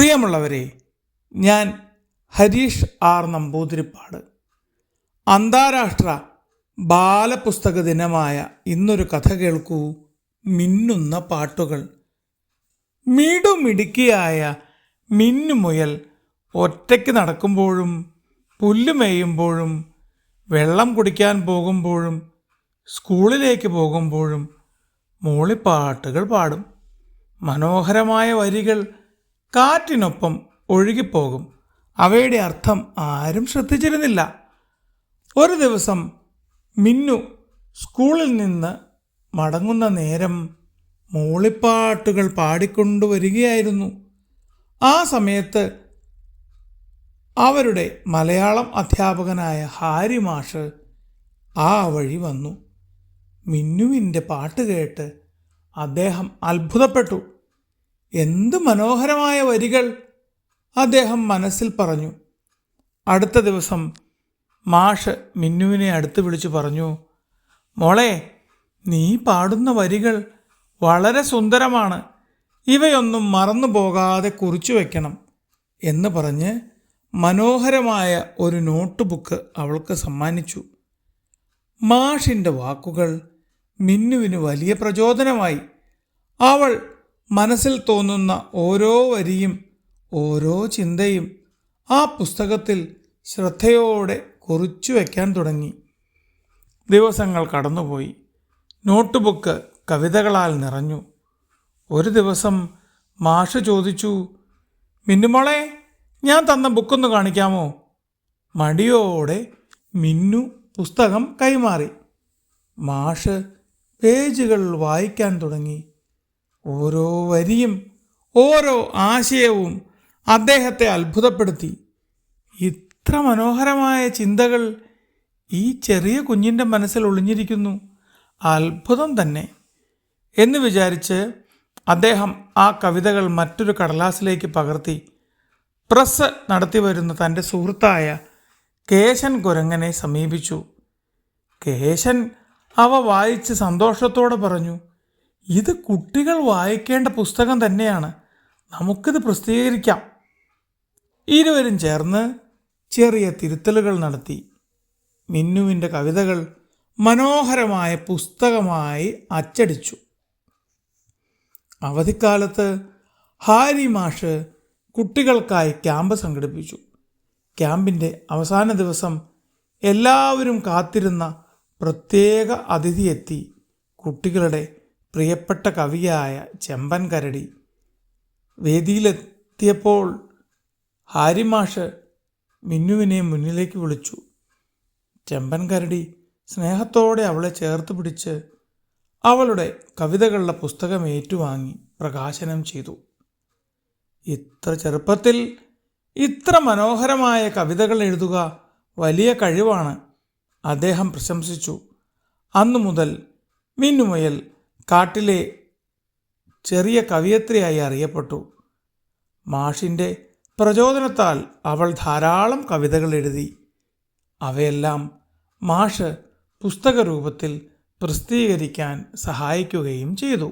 പ്രിയമുള്ളവരെ, ഞാൻ ഹരീഷ് ആർ നമ്പൂതിരിപ്പാട്. അന്താരാഷ്ട്ര ബാലപുസ്തക ദിനമായ ഇന്നൊരു കഥ കേൾക്കൂ. മിന്നുന്ന പാട്ടുകൾ. മിടുമിടുക്കിയായ മിന്നുമുയൽ ഒറ്റയ്ക്ക് നടക്കുമ്പോഴും പുല്ല് മേയുമ്പോഴും വെള്ളം കുടിക്കാൻ പോകുമ്പോഴും സ്കൂളിലേക്ക് പോകുമ്പോഴും മൂളിപ്പാട്ടുകൾ പാടും. മനോഹരമായ വരികൾ കാറ്റിനൊപ്പം ഒഴുകിപ്പോകും. അവയുടെ അർത്ഥം ആരും ശ്രദ്ധിച്ചിരുന്നില്ല. ഒരു ദിവസം മിന്നു സ്കൂളിൽ നിന്ന് മടങ്ങുന്ന നേരം മൂളിപ്പാട്ടുകൾ പാടിക്കൊണ്ടുവരികയായിരുന്നു. ആ സമയത്ത് അവരുടെ മലയാളം അധ്യാപകനായ ഹാരി മാഷ് ആ വഴി വന്നു. മിന്നുവിൻ്റെ പാട്ട് കേട്ട് അദ്ദേഹം അത്ഭുതപ്പെട്ടു. എന്ത് മനോഹരമായ വരികൾ, അദ്ദേഹം മനസ്സിൽ പറഞ്ഞു. അടുത്ത ദിവസം മാഷ് മിന്നുവിനെ അടുത്ത് വിളിച്ചു പറഞ്ഞു, മോളെ, നീ പാടുന്ന വരികൾ വളരെ സുന്ദരമാണ്. ഇവയൊന്നും മറന്നു പോകാതെ കുറിച്ചു വയ്ക്കണം എന്ന് പറഞ്ഞ് മനോഹരമായ ഒരു നോട്ട് ബുക്ക് അവൾക്ക് സമ്മാനിച്ചു. മാഷിൻ്റെ വാക്കുകൾ മിന്നുവിന് വലിയ പ്രചോദനമായി. അവൾ മനസ്സിൽ തോന്നുന്ന ഓരോ വരിയും ഓരോ ചിന്തയും ആ പുസ്തകത്തിൽ ശ്രദ്ധയോടെ കുറിച്ചു വയ്ക്കാൻ തുടങ്ങി. ദിവസങ്ങൾ കടന്നുപോയി. നോട്ട് ബുക്ക് കവിതകളാൽ നിറഞ്ഞു. ഒരു ദിവസം മാഷ് ചോദിച്ചു, മിന്നുമോളെ, ഞാൻ തന്ന ബുക്കൊന്ന് കാണിക്കാമോ? മടിയോടെ മിന്നു പുസ്തകം കൈമാറി. മാഷ് പേജുകൾ വായിക്കാൻ തുടങ്ങി. ഓരോ വരിയും ഓരോ ആശയവും അദ്ദേഹത്തെ അത്ഭുതപ്പെടുത്തി. ഇത്ര മനോഹരമായ ചിന്തകൾ ഈ ചെറിയ കുഞ്ഞിൻ്റെ മനസ്സിൽ ഒളിഞ്ഞിരിക്കുന്നു, അത്ഭുതം തന്നെ എന്ന് വിചാരിച്ച് അദ്ദേഹം ആ കവിതകൾ മറ്റൊരു കടലാസിലേക്ക് പകർത്തി പ്രസ് നടത്തി വരുന്ന തൻ്റെ സുഹൃത്തായ കേശൻ കുരങ്ങനെ സമീപിച്ചു. കേശൻ അവ വായിച്ച് സന്തോഷത്തോടെ പറഞ്ഞു, ഇത് കുട്ടികൾ വായിക്കേണ്ട പുസ്തകം തന്നെയാണ്, നമുക്കിത് പ്രസിദ്ധീകരിക്കാം. ഇരുവരും ചേർന്ന് ചെറിയ തിരുത്തലുകൾ നടത്തി. മിന്നുവിൻ്റെ കവിതകൾ മനോഹരമായ പുസ്തകമായി അച്ചടിച്ചു. അവധിക്കാലത്ത് ഹാരി മാഷ് കുട്ടികൾക്കായി ക്യാമ്പ് സംഘടിപ്പിച്ചു. ക്യാമ്പിൻ്റെ അവസാന ദിവസം എല്ലാവരും കാത്തിരുന്ന പ്രത്യേക അതിഥി എത്തി. കുട്ടികളുടെ പ്രിയപ്പെട്ട കവിയായ ചെമ്പൻ കരടി. വേദിയിലെത്തിയപ്പോൾ ഹാരി മാഷ് മിന്നുവിനെ മുന്നിലേക്ക് വിളിച്ചു. ചെമ്പൻ കരടി സ്നേഹത്തോടെ അവളെ ചേർത്ത് പിടിച്ച് അവളുടെ കവിതകളുടെ പുസ്തകം ഏറ്റുവാങ്ങി പ്രകാശനം ചെയ്തു. ഇത്ര ചെറുപ്പത്തിൽ ഇത്ര മനോഹരമായ കവിതകൾ എഴുതുക വലിയ കഴിവാണ്, അദ്ദേഹം പ്രശംസിച്ചു. അന്നു മുതൽ മിന്നുമുയൽ കാട്ടിലെ ചെറിയ കവിയത്രിയായി അറിയപ്പെട്ടു. മാഷിൻ്റെ പ്രചോദനത്താൽ അവൾ ധാരാളം കവിതകൾ എഴുതി. അവയെല്ലാം മാഷ് പുസ്തക രൂപത്തിൽ പ്രസിദ്ധീകരിക്കാൻ സഹായിക്കുകയും ചെയ്തു.